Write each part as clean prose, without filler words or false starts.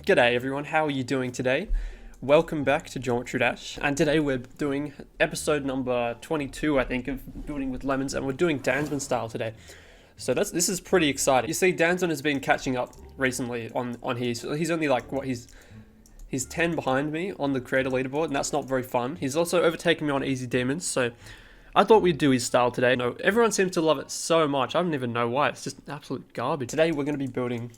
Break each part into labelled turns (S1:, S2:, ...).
S1: G'day everyone, how are you doing today? Welcome back to Geometry Dash, and today we're doing episode number 22, I think, of Building with Lemons, and we're doing DanZmeN's style today. So this is pretty exciting. You see, DanZmeN has been catching up recently on here. So he's only like, he's 10 behind me on the creator leaderboard, and that's not very fun. He's also overtaken me on Easy Demons, so I thought we'd do his style today. No, everyone seems to love it so much. I don't even know why. It's just absolute garbage. Today we're going to be building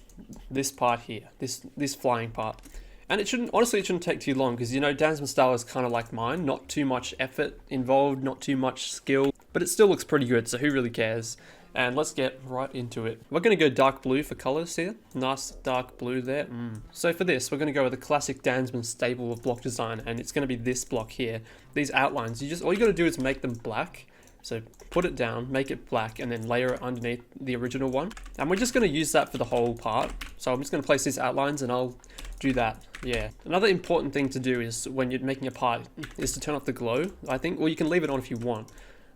S1: this part here, this flying part. And it shouldn't take too long, because you know DanZmeN's style is kind of like mine. Not too much effort involved, not too much skill, but it still looks pretty good, so who really cares? And let's get right into it. We're going to go dark blue for colors here. Nice dark blue there. So for this, we're going to go with a classic DanZmeN staple of block design, and it's going to be this block here. These outlines, all you got to do is make them black. So put it down, make it black, and then layer it underneath the original one. And we're just going to use that for the whole part. So I'm just going to place these outlines and I'll do that. Yeah. Another important thing to do is when you're making a part is to turn off the glow, I think. Well, you can leave it on if you want,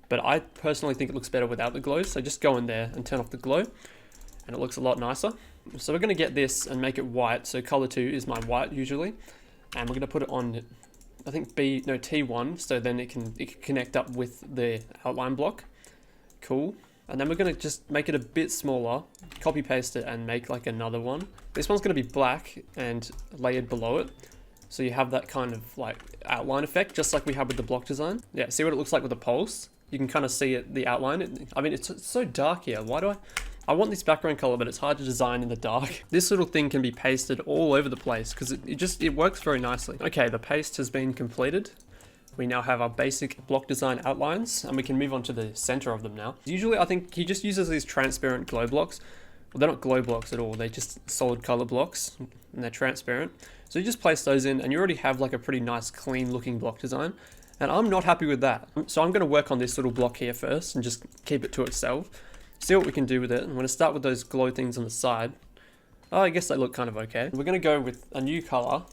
S1: but I personally think it looks better without the glow. So just go in there and turn off the glow and it looks a lot nicer. So we're going to get this and make it white. So color 2 is my white usually. And we're going to put it on, I think T1, so then it can connect up with the outline block. Cool. And then we're going to just make it a bit smaller, copy paste it and make like another one. This one's going to be black and layered below it. So you have that kind of like outline effect, just like we have with the block design. Yeah, see what it looks like with the pulse? You can kind of see it, the outline. I mean, it's so dark here. Why do I want this background color, but it's hard to design in the dark. This little thing can be pasted all over the place because it works very nicely. Okay, the paste has been completed. We now have our basic block design outlines and we can move on to the center of them now. Usually I think he just uses these transparent glow blocks. Well, they're not glow blocks at all. They're just solid color blocks and they're transparent. So you just place those in and you already have like a pretty nice clean looking block design. And I'm not happy with that. So I'm going to work on this little block here first and just keep it to itself. See what we can do with it. I'm going to start with those glow things on the side. Oh, I guess they look kind of okay. We're going to go with a new color.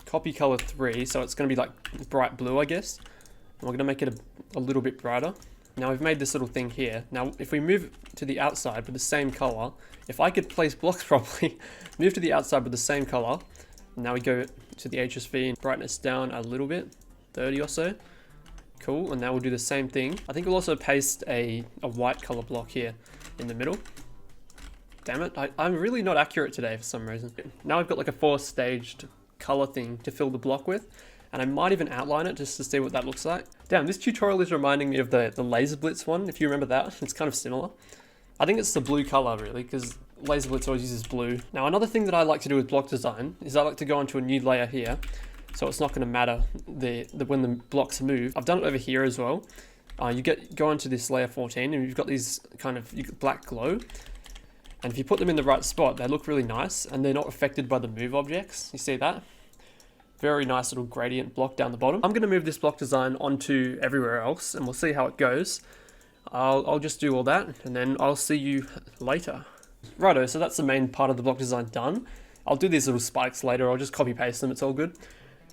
S1: Copy color 3, so it's going to be like bright blue, I guess. And we're going to make it a little bit brighter. Now we've made this little thing here. Now if we move to the outside with the same color, if I could place blocks properly, move to the outside with the same color. Now we go to the HSV and brightness down a little bit, 30 or so. Cool, and now we'll do the same thing. I think we'll also paste a white color block here in the middle. Damn it, I'm really not accurate today for some reason. Now I've got like a 4-staged color thing to fill the block with, and I might even outline it just to see what that looks like. Damn, this tutorial is reminding me of the Laser Blitz one, if you remember that. It's kind of similar. I think it's the blue color really, because Laser Blitz always uses blue. Now another thing that I like to do with block design is I like to go onto a new layer here, so it's not going to matter when the blocks move. I've done it over here as well. You go into this layer 14 and you've got these kind of black glow. And if you put them in the right spot, they look really nice and they're not affected by the move objects. You see that? Very nice little gradient block down the bottom. I'm going to move this block design onto everywhere else and we'll see how it goes. I'll just do all that and then I'll see you later. Righto, so that's the main part of the block design done. I'll do these little spikes later. I'll just copy paste them. It's all good.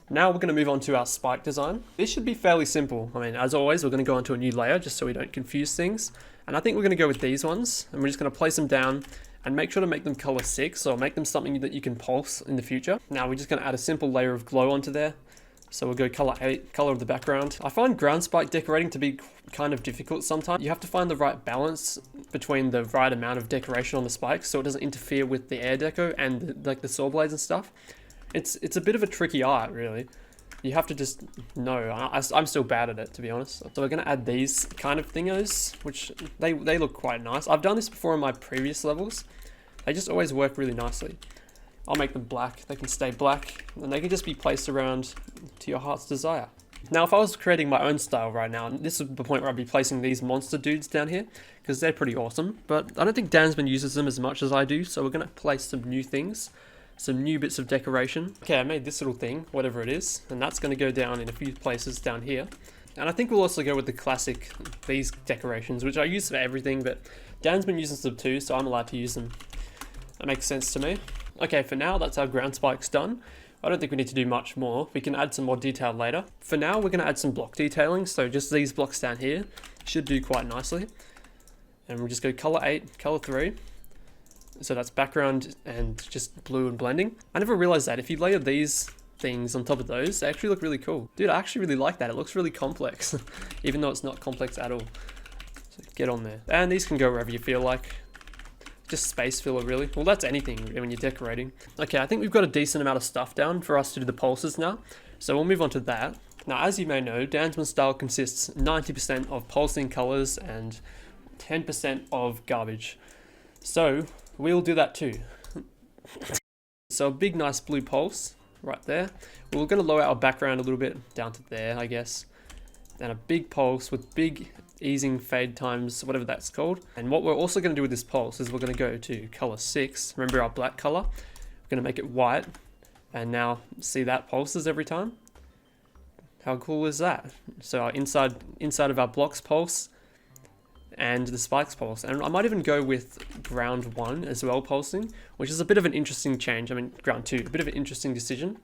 S1: Now we're going to move on to our spike design. This should be fairly simple. I mean, as always, we're going to go onto a new layer just so we don't confuse things. And I think we're going to go with these ones. And we're just going to place them down and make sure to make them color 6 or make them something that you can pulse in the future. Now we're just going to add a simple layer of glow onto there. So we'll go color 8, color of the background. I find ground spike decorating to be kind of difficult sometimes. You have to find the right balance between the right amount of decoration on the spikes so it doesn't interfere with the air deco and like the saw blades and stuff. It's a bit of a tricky art, really. You have to just know. I'm still bad at it, to be honest. So we're going to add these kind of thingos, which they look quite nice. I've done this before in my previous levels. They just always work really nicely. I'll make them black. They can stay black, and they can just be placed around to your heart's desire. Now, if I was creating my own style right now, this is the point where I'd be placing these monster dudes down here, because they're pretty awesome. But I don't think DanZmeN uses them as much as I do, so we're going to place some new things. Some new bits of decoration. Okay, I made this little thing, whatever it is, and that's going to go down in a few places down here. And I think we'll also go with the classic, these decorations, which I use for everything, but DanZmeN uses them too, so I'm allowed to use them. That makes sense to me. Okay, for now, that's our ground spikes done. I don't think we need to do much more. We can add some more detail later. For now, we're going to add some block detailing, so just these blocks down here should do quite nicely. And we'll just go color 8, color 3. So that's background and just blue and blending. I never realized that if you layer these things on top of those, they actually look really cool. Dude, I actually really like that. It looks really complex, even though it's not complex at all. So get on there. And these can go wherever you feel like. Just space filler, really. Well, that's anything when you're decorating. Okay, I think we've got a decent amount of stuff down for us to do the pulses now. So we'll move on to that. Now, as you may know, DanZmeN's style consists 90% of pulsing colors and 10% of garbage. So we'll do that too. So a big, nice blue pulse right there. We're going to lower our background a little bit down to there, I guess. Then a big pulse with big easing fade times, whatever that's called. And what we're also going to do with this pulse is we're going to go to color 6. Remember our black color? We're going to make it white. And now see that pulses every time. How cool is that? So our inside of our blocks pulse and the spikes pulse. And I might even go with ground 1 as well pulsing, which is a bit of an interesting change. I mean, ground 2, a bit of an interesting decision.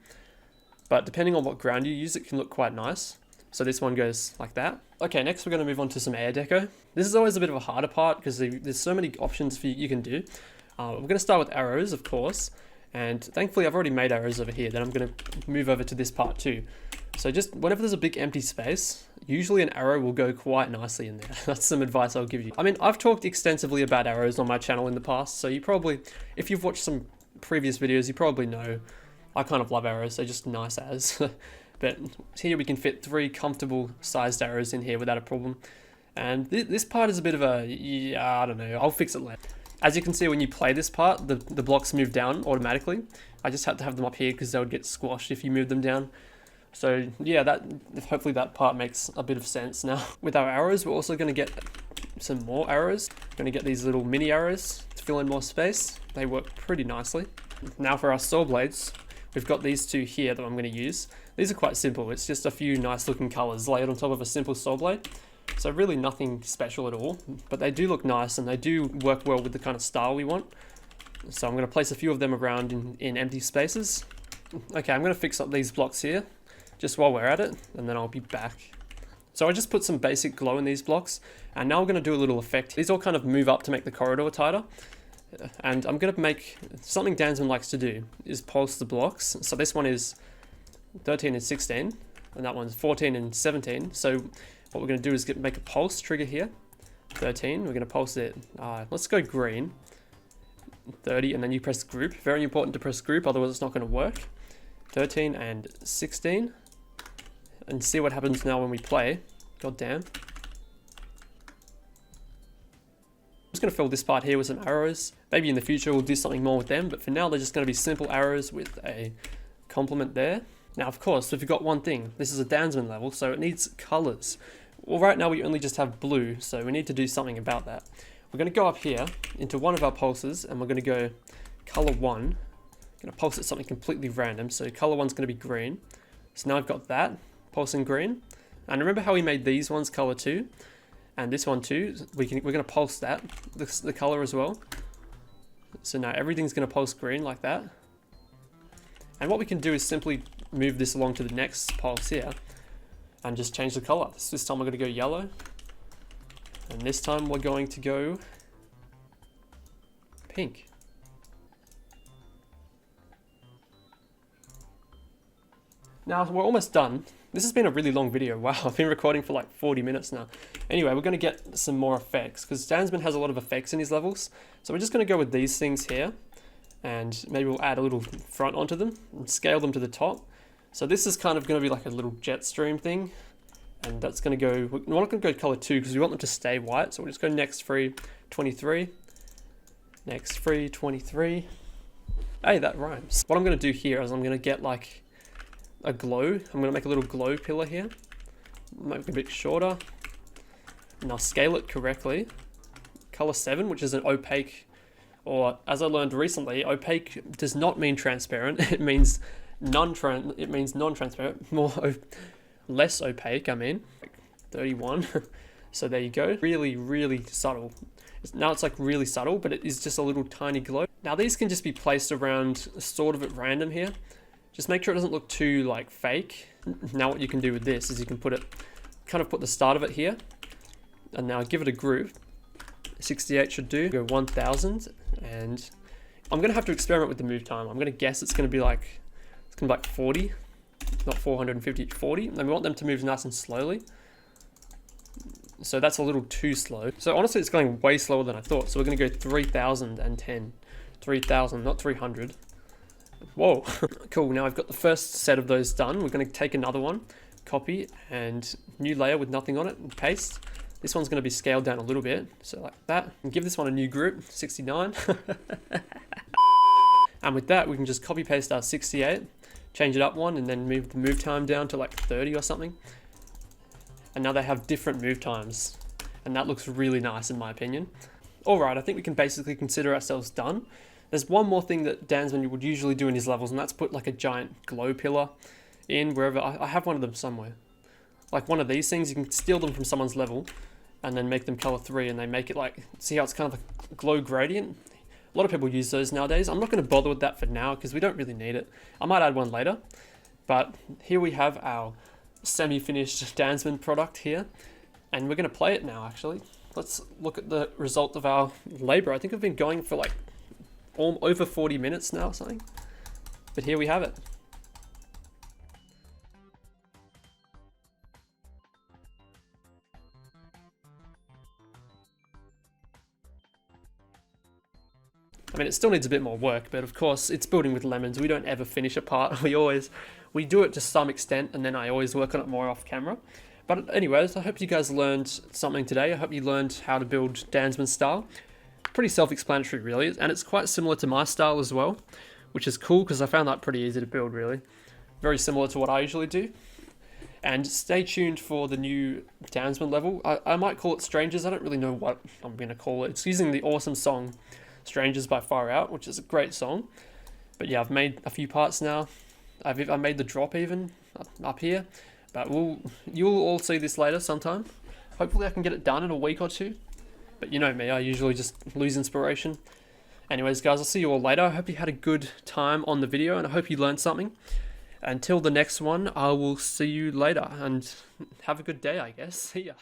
S1: But depending on what ground you use, it can look quite nice. So this one goes like that. Okay, next we're going to move on to some air deco. This is always a bit of a harder part because there's so many options for you can do. We're going to start with arrows, of course. And thankfully, I've already made arrows over here. Then I'm going to move over to this part too. So just whenever there's a big empty space, usually an arrow will go quite nicely in there. That's some advice I'll give you. I mean, I've talked extensively about arrows on my channel in the past. So you probably, if you've watched some previous videos, you probably know I kind of love arrows. They're just nice as. But here we can fit 3 comfortable sized arrows in here without a problem. And this part is a bit of a, yeah, I don't know, I'll fix it later. As you can see, when you play this part, the blocks move down automatically. I just had to have them up here because they would get squashed if you move them down. So yeah, hopefully that part makes a bit of sense now. With our arrows, we're also going to get some more arrows. We're going to get these little mini arrows to fill in more space. They work pretty nicely. Now for our saw blades, we've got these 2 here that I'm going to use. These are quite simple. It's just a few nice looking colors laid on top of a simple saw blade. So really nothing special at all, but they do look nice and they do work well with the kind of style we want. So I'm going to place a few of them around in empty spaces. Okay, I'm going to fix up these blocks here just while we're at it, and then I'll be back. So I just put some basic glow in these blocks, and now we're going to do a little effect. These all kind of move up to make the corridor tighter. And I'm going to make something DanZmeN likes to do is pulse the blocks. So this one is 13 and 16, and that one's 14 and 17. So what we're going to do is make a pulse trigger here. 13, we're going to pulse it. Let's go green. 30, and then you press group. Very important to press group, otherwise it's not going to work. 13 and 16. And see what happens now when we play. God damn. I'm just going to fill this part here with some arrows. Maybe in the future we'll do something more with them, but for now they're just going to be simple arrows with a complement there. Now, of course, we've got one thing. This is a DanZmeN level, so it needs colors. Well, right now we only just have blue, so we need to do something about that. We're going to go up here into one of our pulses, and we're going to go color 1. I'm going to pulse it something completely random, so color 1's going to be green. So now I've got that, pulsing green. And remember how we made these ones color 2? And this one too, we're going to pulse that, the color as well. So now everything's going to pulse green like that. And what we can do is simply move this along to the next pulse here and just change the color. This time we're going to go yellow. And this time we're going to go pink. Now we're almost done. This has been a really long video. Wow, I've been recording for like 40 minutes now. Anyway, we're going to get some more effects because DanZmeN has a lot of effects in his levels. So we're just going to go with these things here. And maybe we'll add a little front onto them and scale them to the top. So this is kind of going to be like a little jet stream thing. And that's going to go, we're not going to go color 2 because we want them to stay white. So we'll just go next free 23. Next free 23. Hey, that rhymes. What I'm going to do here is I'm going to get like a glow. I'm going to make a little glow pillar here. Make it a bit shorter. And I'll scale it correctly. Color 7, which is an opaque, or as I learned recently, opaque does not mean transparent. It means non-transparent, less opaque, I mean. 31. So there you go. Really, really subtle. Now it's like really subtle, but it is just a little tiny glow. Now these can just be placed around sort of at random here. Just make sure it doesn't look too like fake. Now what you can do with this is you can put the start of it here. And now give it a group. 68 should do. Go 1000 and I'm gonna have to experiment with the move time. I'm gonna guess it's gonna be like 40, not 450, 40. And we want them to move nice and slowly. So that's a little too slow. So honestly, it's going way slower than I thought. So we're gonna go 3,010, 3,000, not 300. Whoa, cool. Now I've got the first set of those done. We're gonna take another one, copy, and new layer with nothing on it, and paste. This one's gonna be scaled down a little bit, so like that. And give this one a new group, 69. And with that, we can just copy paste our 68, change it up one, and then move the move time down to like 30 or something. And now they have different move times. And that looks really nice in my opinion. All right, I think we can basically consider ourselves done. There's one more thing that DanZmeN would usually do in his levels, and that's put like a giant glow pillar in wherever. I have one of them somewhere. Like one of these things, you can steal them from someone's level and then make them color 3, and they make it like, see how it's kind of a glow gradient? A lot of people use those nowadays. I'm not going to bother with that for now because we don't really need it. I might add one later. But here we have our semi-finished DanZmeN product here. And we're going to play it now, actually. Let's look at the result of our labor. I think I've been going for like over 40 minutes now or something. But here we have it. I mean, it still needs a bit more work, but of course, it's building with lemons. We don't ever finish a part. We do it to some extent, and then I always work on it more off camera. But anyways, I hope you guys learned something today. I hope you learned how to build DanZmeN's style. Pretty self-explanatory, really, and it's quite similar to my style as well, which is cool because I found that pretty easy to build, really. Very similar to what I usually do. And stay tuned for the new DanZmeN level. I might call it Strangers. I don't really know what I'm going to call it. It's using the awesome song Strangers by Far Out, which is a great song. But yeah, I've made a few parts now. I made the drop even up here. But you'll all see this later sometime. Hopefully I can get it done in a week or two. But you know me, I usually just lose inspiration. Anyways, guys, I'll see you all later. I hope you had a good time on the video, and I hope you learned something. Until the next one, I will see you later, and have a good day, I guess. See ya.